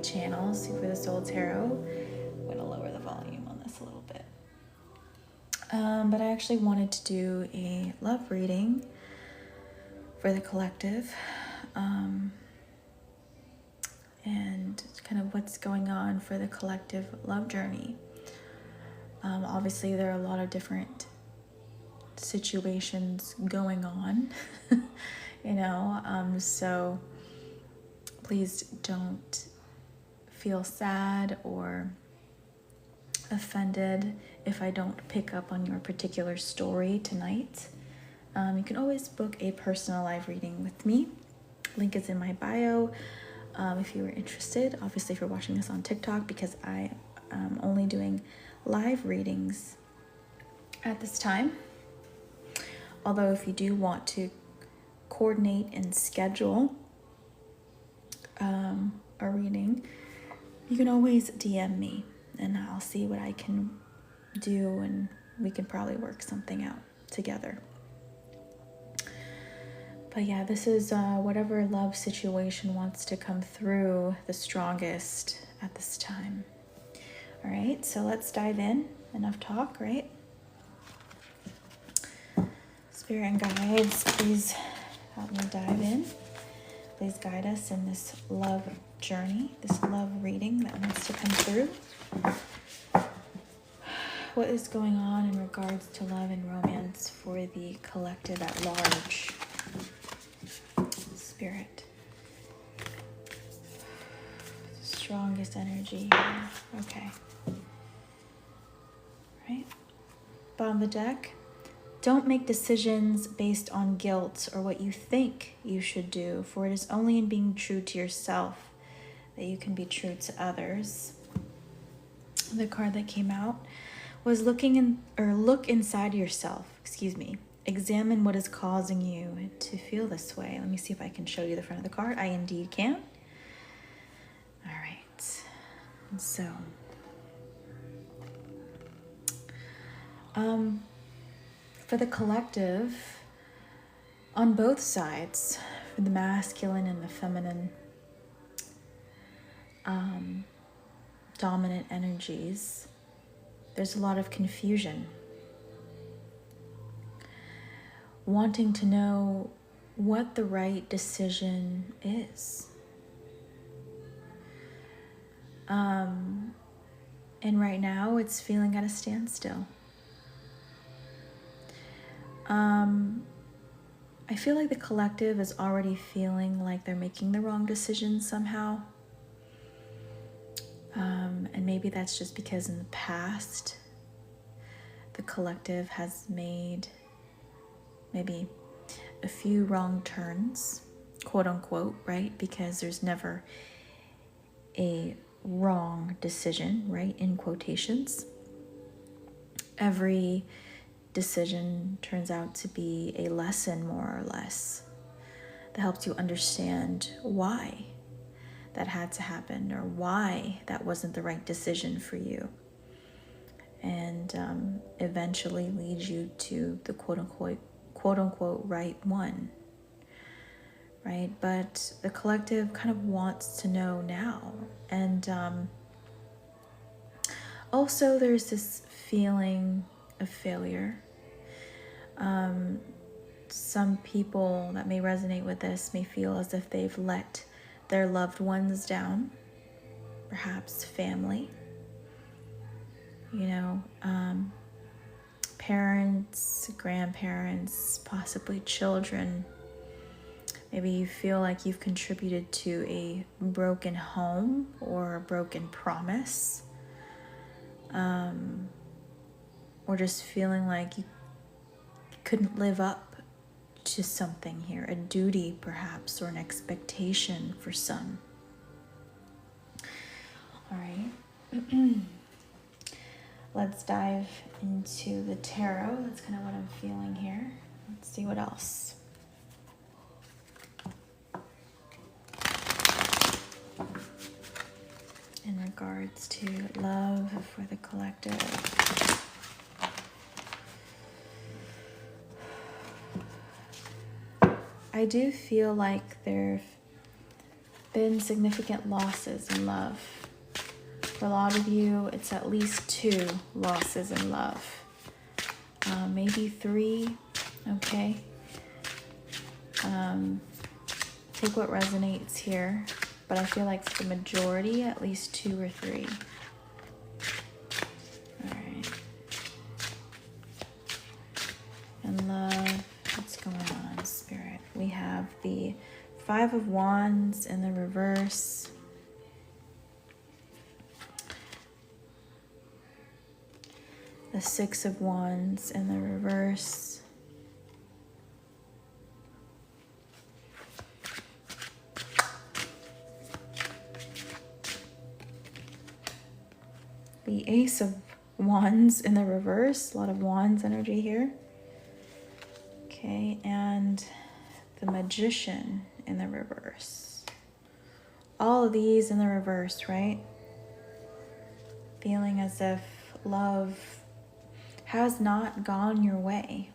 channel, Super the Soul Tarot. I'm going to lower the volume on this a little bit. But I actually wanted to do a love reading for the collective, and kind of what's going on for the collective love journey. Obviously, there are a lot of different situations going on, so please don't feel sad or offended if I don't pick up on your particular story tonight. You can always book a personal live reading with me. Link is in my bio if you are interested. Obviously, if you're watching this on TikTok, because I am only doing live readings at this time. Although if you do want to coordinate and schedule a reading, you can always DM me and I'll see what I can do, and we can probably work something out together. But yeah, this is whatever love situation wants to come through the strongest at this time. All right, so let's dive in. Enough talk, right? Spirit and guides, please help me dive in. Please guide us in this love journey, this love reading that wants to come through. What is going on in regards to love and romance for the collective at large? Spirit. Strongest energy here. Okay. Right. Bottom of the deck. Don't make decisions based on guilt or what you think you should do, for it is only in being true to yourself that you can be true to others. The card that came out was look inside yourself, Examine what is causing you to feel this way. Let me see if I can show you the front of the card. I indeed can. All right. And so, for the collective, on both sides, for the masculine and the feminine, dominant energies, there's a lot of confusion. Wanting to know what the right decision is. And right now it's feeling at a standstill. I feel like the collective is already feeling like they're making the wrong decision somehow. And maybe that's just because in the past, the collective has made maybe a few wrong turns, quote unquote, right? Because there's never a wrong decision, right? In quotations. Every decision turns out to be a lesson, more or less, that helps you understand why that had to happen or why that wasn't the right decision for you, and eventually leads you to the quote unquote right one, right? But the collective kind of wants to know now, and also there's this feeling of failure. Some people that may resonate with this may feel as if they've let their loved ones down, perhaps family, parents, grandparents, possibly children. Maybe you feel like you've contributed to a broken home or a broken promise, or just feeling like you couldn't live up to something here, a duty perhaps, or an expectation for some. All right. Let's dive into the tarot. That's kind of what I'm feeling here. Let's see what else. In regards to love for the collective. I do feel like there been significant losses in love. For a lot of you, it's at least 2 losses in love. Maybe 3, okay? Take what resonates here, but I feel like for the majority, at least 2 or 3. All right. And love, what's going on, Spirit? We have the 5 of Wands in the reverse. The 6 of Wands in the reverse. The Ace of Wands in the reverse. A lot of Wands energy here. Okay, and the Magician in the reverse. All of these in the reverse, right? Feeling as if love has not gone your way.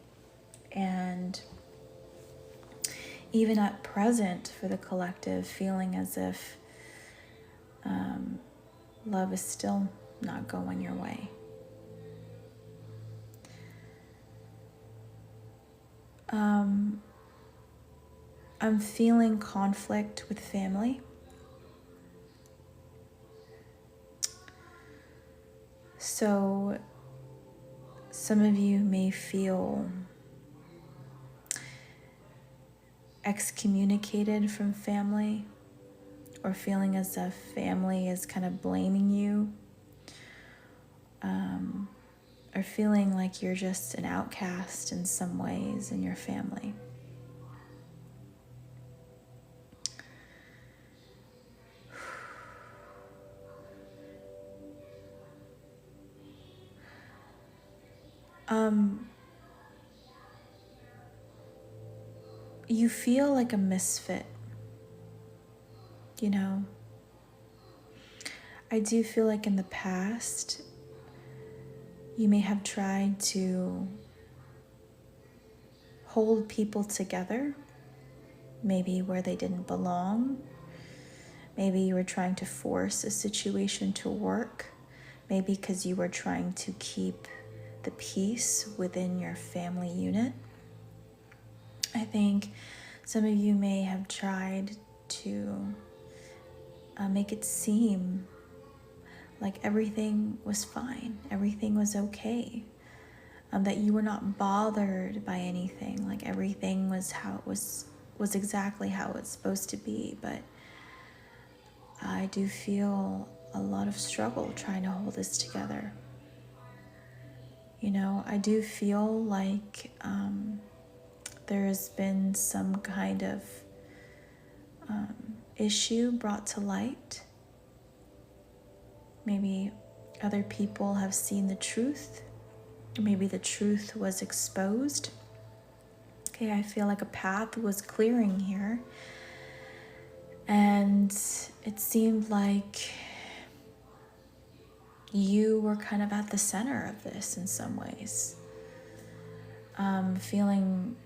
And even at present for the collective, feeling as if love is still not going your way. I'm feeling conflict with family. So some of you may feel excommunicated from family, or feeling as if family is kind of blaming you, or feeling like you're just an outcast in some ways in your family. You feel like a misfit, you know? I do feel like in the past, you may have tried to hold people together, maybe where they didn't belong. Maybe you were trying to force a situation to work, maybe because you were trying to keep the peace within your family unit. I think some of you may have tried to make it seem like everything was fine, everything was okay, that you were not bothered by anything, like everything was how it was exactly how it's supposed to be. But I do feel a lot of struggle trying to hold this together. You know, I do feel like there has been some kind of issue brought to light. Maybe other people have seen the truth. Maybe the truth was exposed. Okay, I feel like a path was clearing here. And it seemed like you were kind of at the center of this in some ways. Feeling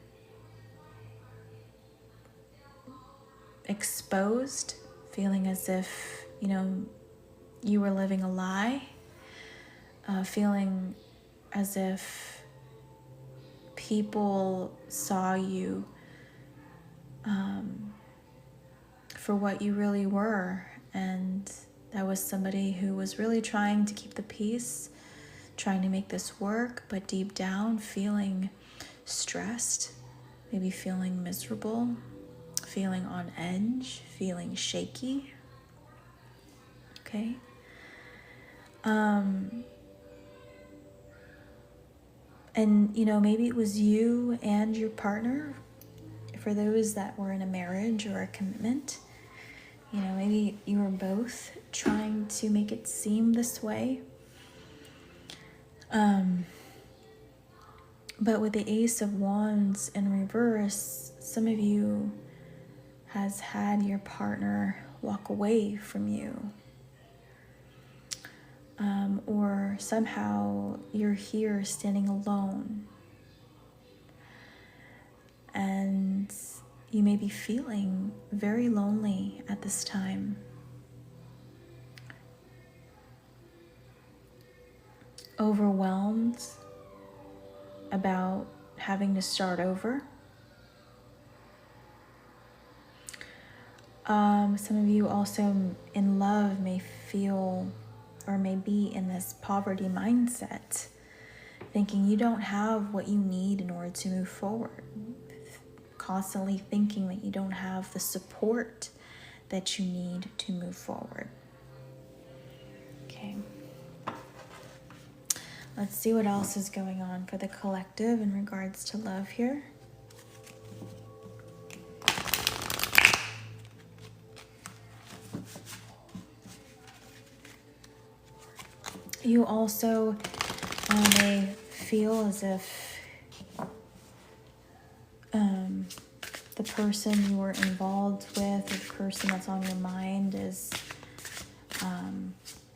exposed, feeling as if, you know, you were living a lie, feeling as if people saw you for what you really were, and that was somebody who was really trying to keep the peace, trying to make this work, but deep down feeling stressed, maybe feeling miserable, feeling on edge, feeling shaky. Okay. And, you know, maybe it was you and your partner, for those that were in a marriage or a commitment. You know, maybe you were both trying to make it seem this way. But with the Ace of Wands in reverse, some of you has had your partner walk away from you. Or somehow you're here standing alone. And You may be feeling very lonely at this time. Overwhelmed about having to start over. Some of you also in love may feel or may be in this poverty mindset, thinking you don't have what you need in order to move forward. Constantly thinking that you don't have the support that you need to move forward. Okay. Let's see what else is going on for the collective in regards to love here. You also may feel as if the person you were involved with, the person that's on your mind, is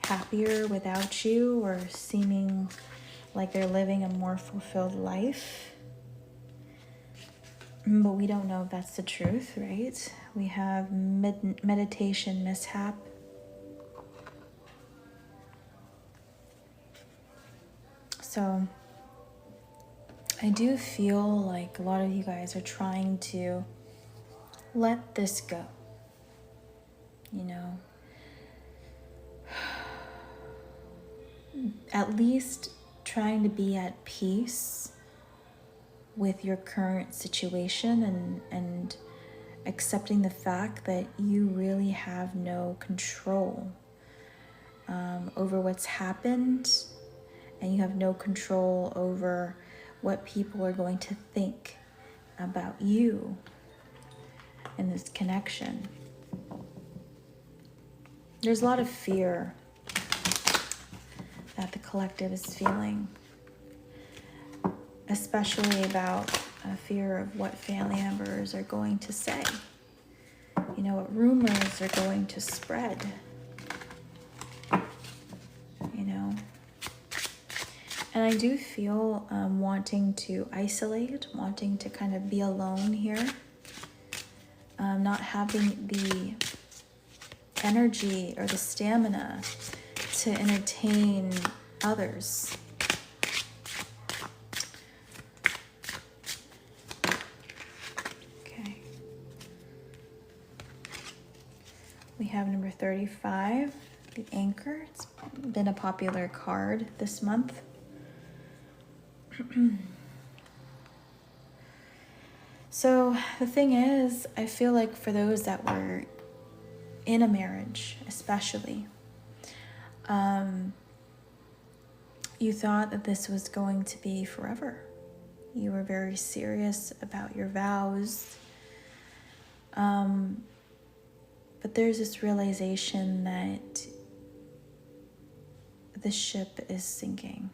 happier without you, or seeming like they're living a more fulfilled life. But we don't know if that's the truth, right? We have meditation mishap. So I do feel like a lot of you guys are trying to let this go. You know, at least trying to be at peace with your current situation and accepting the fact that you really have no control over what's happened, and you have no control over what people are going to think about you in this connection. There's a lot of fear that the collective is feeling, especially about a fear of what family members are going to say, you know, what rumors are going to spread, you know. And I do feel wanting to isolate, wanting to kind of be alone here, not having the energy or the stamina to entertain others. Okay. We have number 35, the Anchor. It's been a popular card this month. So the thing is, I feel like for those that were in a marriage, especially, you thought that this was going to be forever. You were very serious about your vows. But there's this realization that the ship is sinking.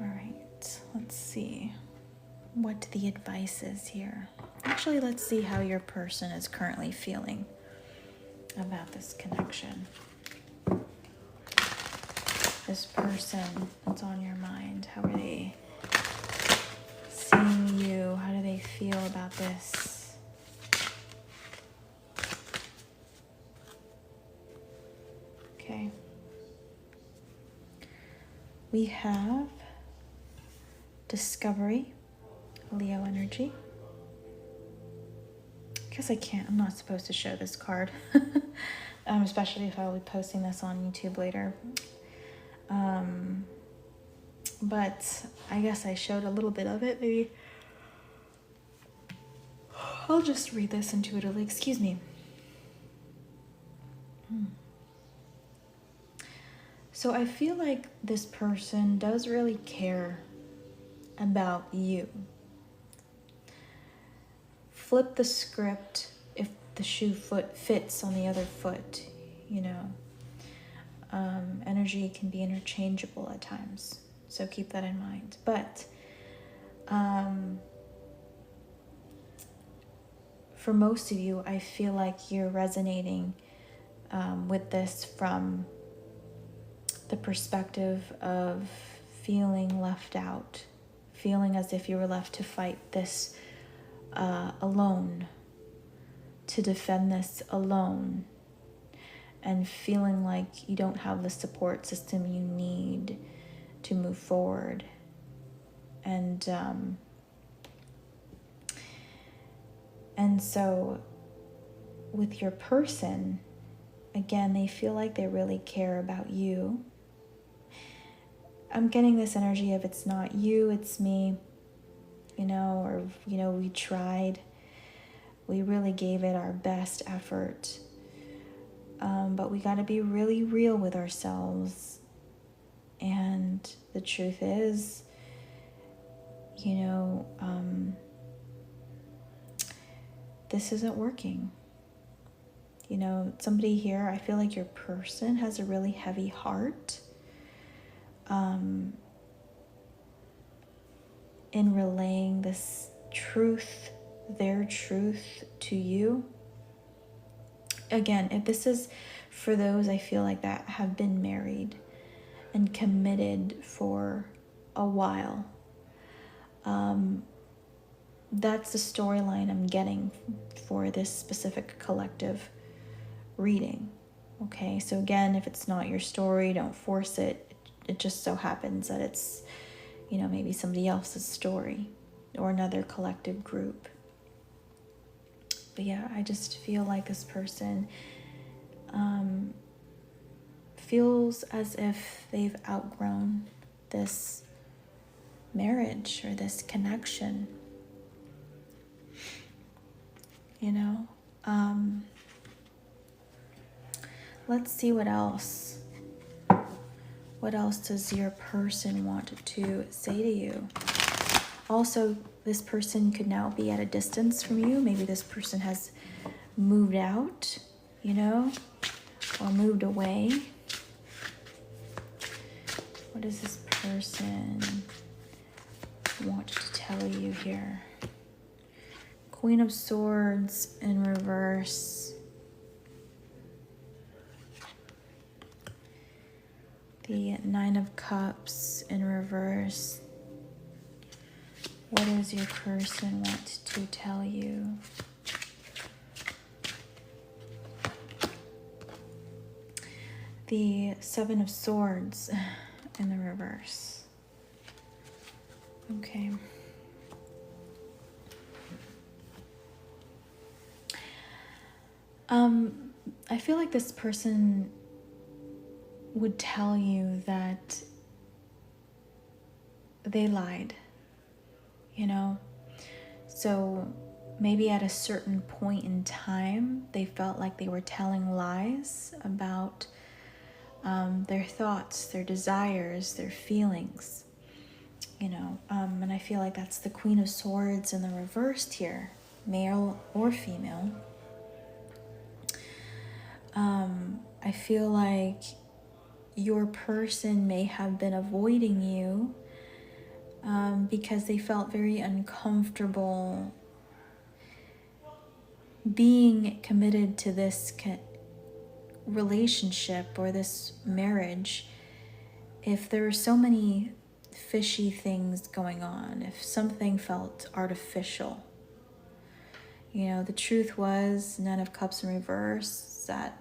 All right, let's see what the advice is here. Actually, let's see how your person is currently feeling about this connection. This person that's on your mind, how are they seeing you? How do they feel about this? Okay. We have Discovery, Leo energy. I guess I'm not supposed to show this card, especially if I'll be posting this on YouTube later. But I guess I showed a little bit of it. Maybe I'll just read this intuitively. Excuse me. So I feel like this person does really care about you. Flip the script if the shoe foot fits on the other foot, you know. Energy can be interchangeable at times, so keep that in mind. But for most of you, I feel like you're resonating with this from the perspective of feeling left out, feeling as if you were left to fight this alone, to defend this alone, and feeling like you don't have the support system you need to move forward. And so with your person, again, they feel like they really care about you. I'm getting this energy of it's not you, it's me, or, we tried. We really gave it our best effort. But we got to be really real with ourselves. And the truth is, this isn't working. Somebody here, I feel like your person has a really heavy heart in relaying this truth, their truth to you. Again, if this is for those, I feel like that have been married and committed for a while, that's the storyline I'm getting for this specific collective reading. Okay, so again, if it's not your story, don't force it. It just so happens that it's, maybe somebody else's story or another collective group. But yeah, I just feel like this person feels as if they've outgrown this marriage or this connection. Let's see what else. What else does your person want to say to you? Also, this person could now be at a distance from you. Maybe this person has moved out, or moved away. What does this person want to tell you here? Queen of Swords in reverse. The Nine of Cups in reverse. What does your person want to tell you? The Seven of Swords in the reverse. Okay. I feel like this person would tell you that they lied, So maybe at a certain point in time, they felt like they were telling lies about their thoughts, their desires, their feelings, and I feel like that's the Queen of Swords in the reversed here, male or female. I feel like your person may have been avoiding you because they felt very uncomfortable being committed to this relationship or this marriage if there were so many fishy things going on, if something felt artificial. The truth was, Nine of Cups in reverse, that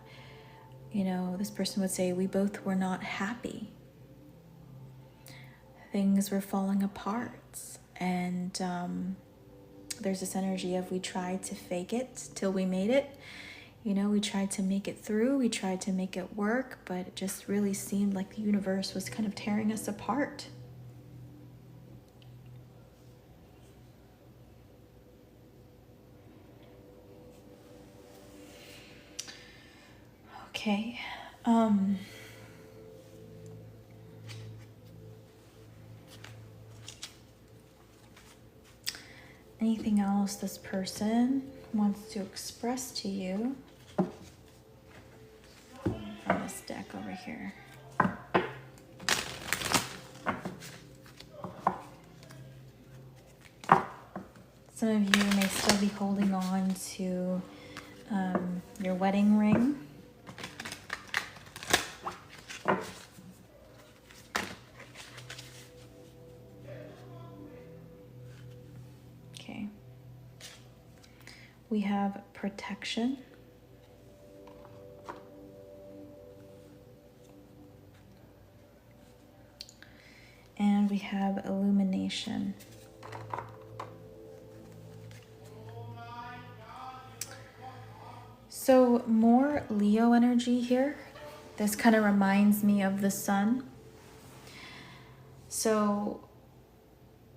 this person would say, we both were not happy. Things were falling apart. And there's this energy of we tried to fake it till we made it. We tried to make it through. We tried to make it work. But it just really seemed like the universe was kind of tearing us apart. Okay. Anything else this person wants to express to you from this deck over here? Some of you may still be holding on to your wedding ring. have protection. And we have illumination. So more Leo energy here. This kind of reminds me of the sun. So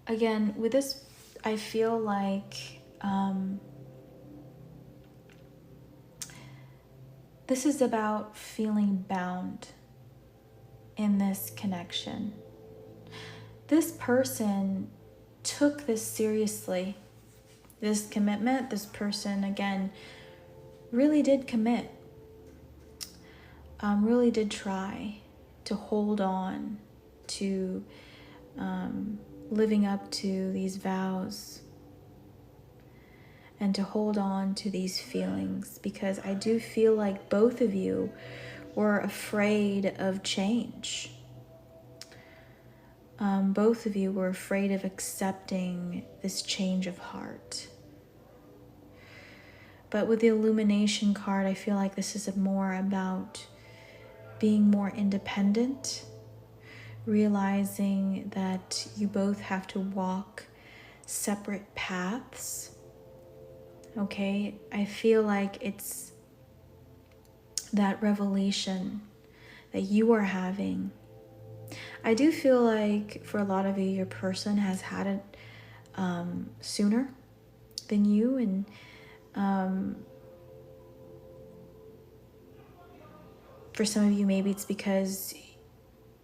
again, with this, I feel like this is about feeling bound in this connection. This person took this seriously, this commitment. This person, again, really did commit, really did try to hold on to living up to these vows and to hold on to these feelings, because I do feel like both of you were afraid of change. Both of you were afraid of accepting this change of heart. But with the illumination card, I feel like this is more about being more independent, realizing that you both have to walk separate paths. Okay, I feel like it's that revelation that you are having. I do feel like for a lot of you, your person has had it sooner than you, and for some of you, maybe it's because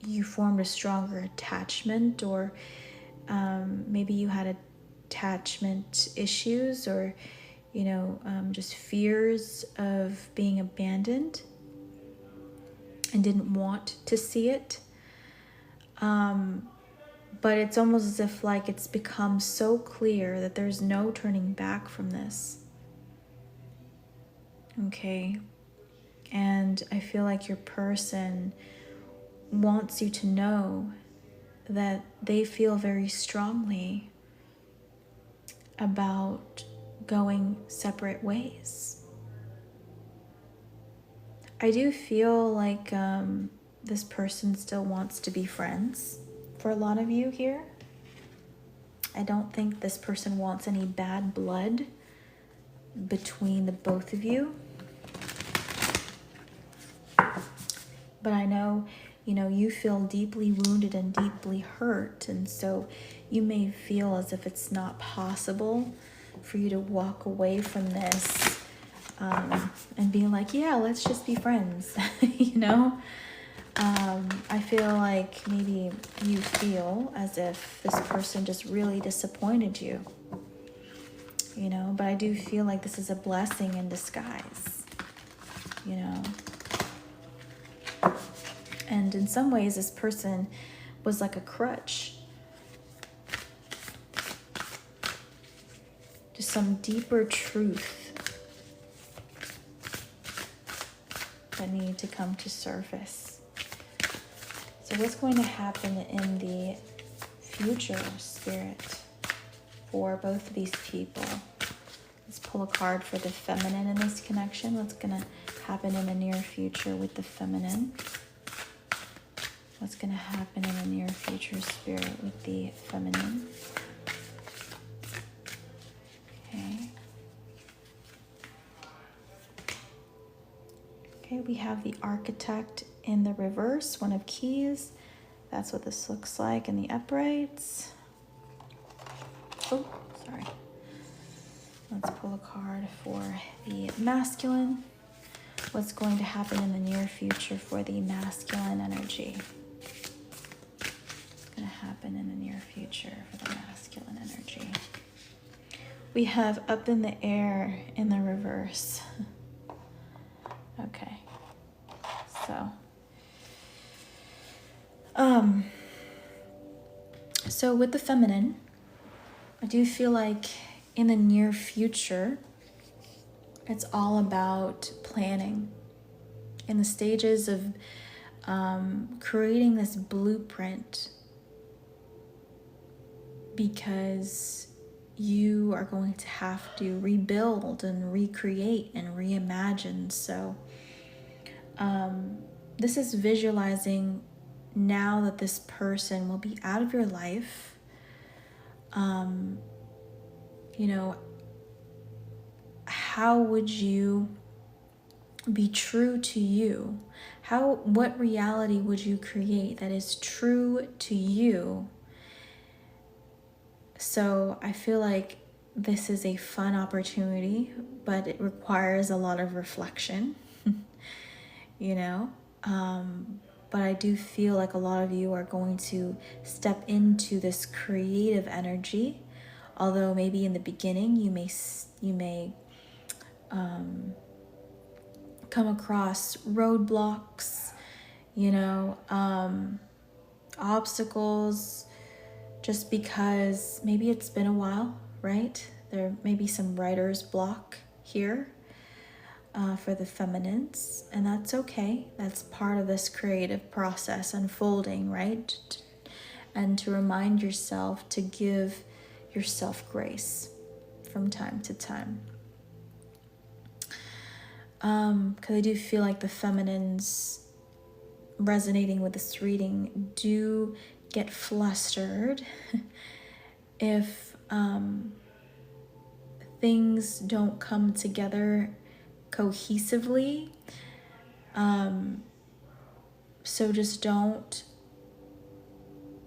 you formed a stronger attachment, or maybe you had attachment issues, or just fears of being abandoned and didn't want to see it. But it's almost as if like it's become so clear that there's no turning back from this. Okay. And I feel like your person wants you to know that they feel very strongly about going separate ways. I do feel like this person still wants to be friends for a lot of you here. I don't think this person wants any bad blood between the both of you. But I know, you feel deeply wounded and deeply hurt. And so you may feel as if it's not possible for you to walk away from this and being like, yeah, let's just be friends, I feel like maybe you feel as if this person just really disappointed you, but I do feel like this is a blessing in disguise, And in some ways, this person was like a crutch. Just some deeper truth that needed to come to surface. So what's going to happen in the future, Spirit, for both of these people? Let's pull a card for the feminine in this connection. What's going to happen in the near future with the feminine? What's going to happen in the near future, Spirit, with the feminine? Okay. Okay, we have the Architect in the reverse, One of Keys. That's what this looks like in the uprights. Oh, sorry. Let's pull a card for the masculine. What's going to happen in the near future for the masculine energy? What's going to happen in the near future for the masculine energy? We have Up in the Air in the reverse. Okay. So with the feminine, I do feel like in the near future, it's all about planning. In the stages of creating this blueprint, because you are going to have to rebuild and recreate and reimagine. So this is visualizing now that this person will be out of your life. You know, how would you be true to you? What reality would you create that is true to you? So I feel like this is a fun opportunity, but it requires a lot of reflection, you know? But I do feel like a lot of you are going to step into this creative energy, although maybe in the beginning you may come across roadblocks, you know, obstacles, just because maybe it's been a while, right? There may be some writer's block here for the feminines, and that's okay. That's part of this creative process unfolding, right? And to remind yourself to give yourself grace from time to time. Because I do feel like the feminines resonating with this reading do get flustered if things don't come together cohesively. So just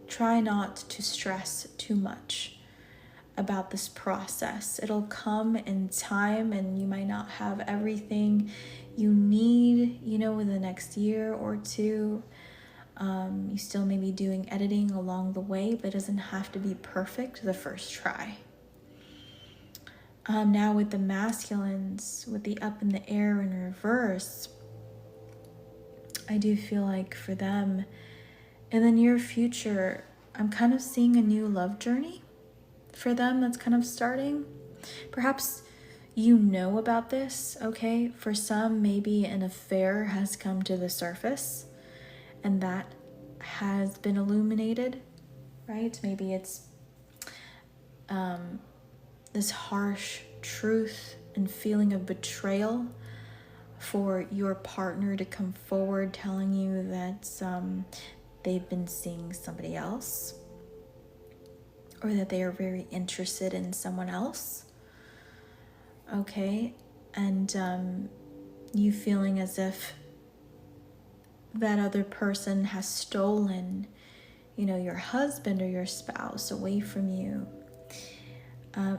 try not to stress too much about this process. It'll come in time, and you might not have everything you need, you know, in the next year or two. You still may be doing editing along the way, but it doesn't have to be perfect the first try. Now with the masculines, with the up in the air in reverse, I do feel like for them, in the near future, I'm kind of seeing a new love journey for them that's kind of starting. Perhaps you know about this, okay? For some, maybe an affair has come to the surface and that has been illuminated, right? Maybe it's this harsh truth and feeling of betrayal for your partner to come forward telling you that they've been seeing somebody else, or that they are very interested in someone else, okay? And you feeling as if that other person has stolen, you know, your husband or your spouse away from you.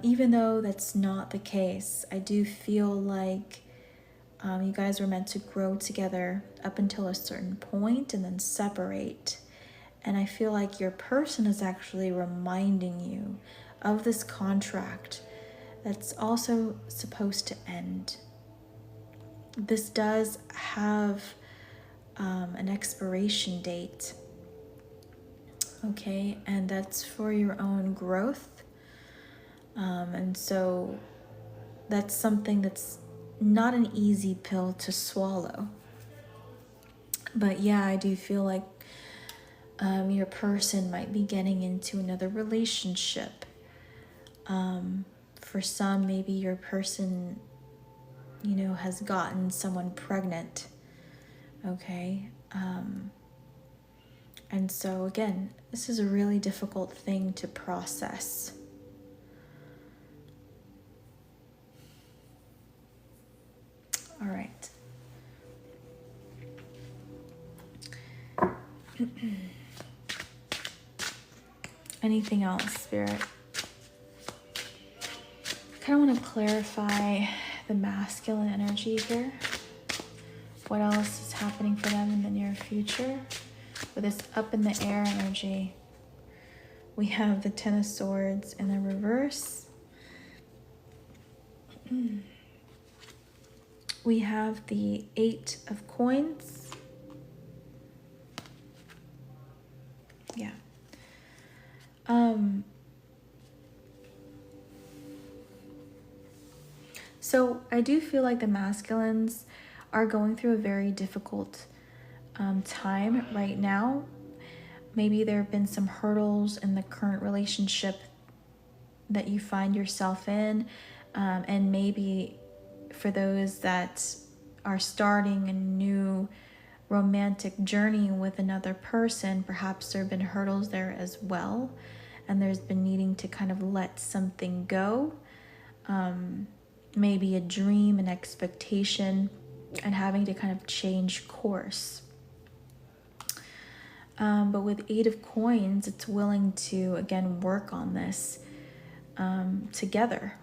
Even though that's not the case, I do feel like you guys were meant to grow together up until a certain point and then separate. And I feel like your person is actually reminding you of this contract that's also supposed to end. This does have an expiration date, okay? And that's for your own growth. And so that's something that's not an easy pill to swallow. But yeah, I do feel like your person might be getting into another relationship. For some, maybe your person, you know, has gotten someone pregnant, okay? And so again, this is a really difficult thing to process. All right. Anything else, Spirit? I kind of want to clarify the masculine energy here. What else is happening for them in the near future? With this up in the air energy, we have the Ten of Swords in the reverse. We have the Eight of Coins. Yeah. So I do feel like the masculines are going through a very difficult time right now. Maybe there have been some hurdles in the current relationship that you find yourself in. And maybe for those that are starting a new romantic journey with another person, perhaps there have been hurdles there as well, and there's been needing to kind of let something go, maybe a dream, an expectation, and having to kind of change course. But with Eight of Coins, it's willing to again work on this together.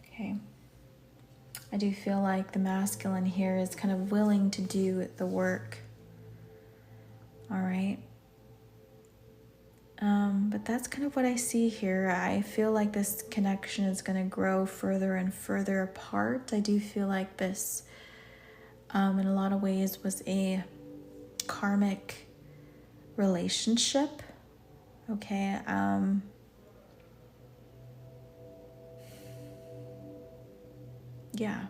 Okay. I do feel like the masculine here is kind of willing to do the work. All right. But that's kind of what I see here. I feel like this connection is going to grow further and further apart. I do feel like this, in a lot of ways, was a karmic relationship. Okay. Yeah.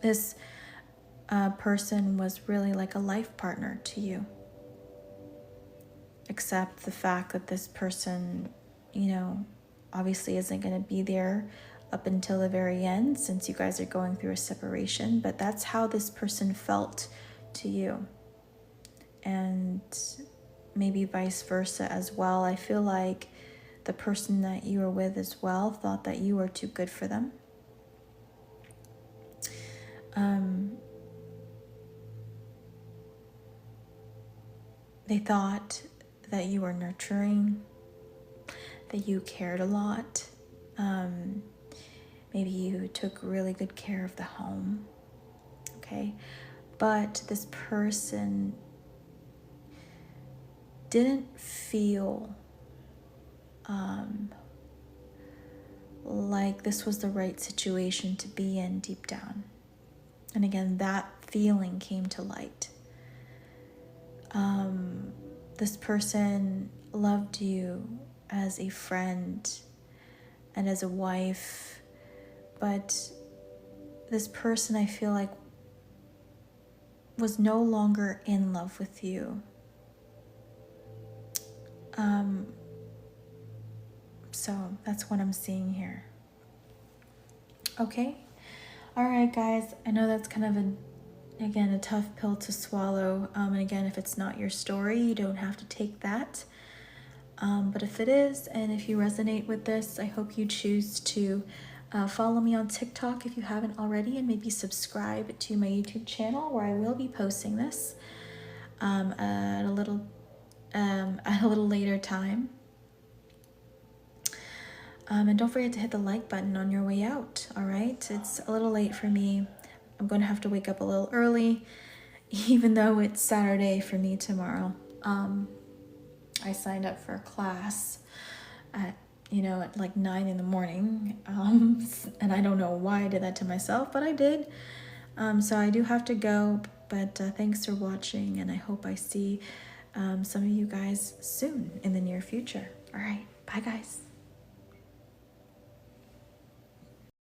This person was really like a life partner to you. Except the fact that this person, you know, obviously isn't going to be there up until the very end, since you guys are going through a separation. But that's how this person felt to you. And maybe vice versa as well. I feel like the person that you were with as well thought that you were too good for them. They thought that you were nurturing, that you cared a lot. Maybe you took really good care of the home, okay? But this person didn't feel like this was the right situation to be in deep down. And again, that feeling came to light. This person loved you as a friend and as a wife, but this person, I feel like, was no longer in love with you. So that's what I'm seeing here. Okay. All right, guys. I know that's kind of a tough pill to swallow. And again, if it's not your story, you don't have to take that. But if it is, and if you resonate with this, I hope you choose to follow me on TikTok if you haven't already, and maybe subscribe to my YouTube channel, where I will be posting this at a little later time. And don't forget to hit the like button on your way out. All right, it's a little late for me. I'm going to have to wake up a little early, even though it's Saturday for me tomorrow. I signed up for a class at like 9 in the morning. And I don't know why I did that to myself, but I did. So I do have to go, but thanks for watching, and I hope I see some of you guys soon in the near future. All right, bye guys.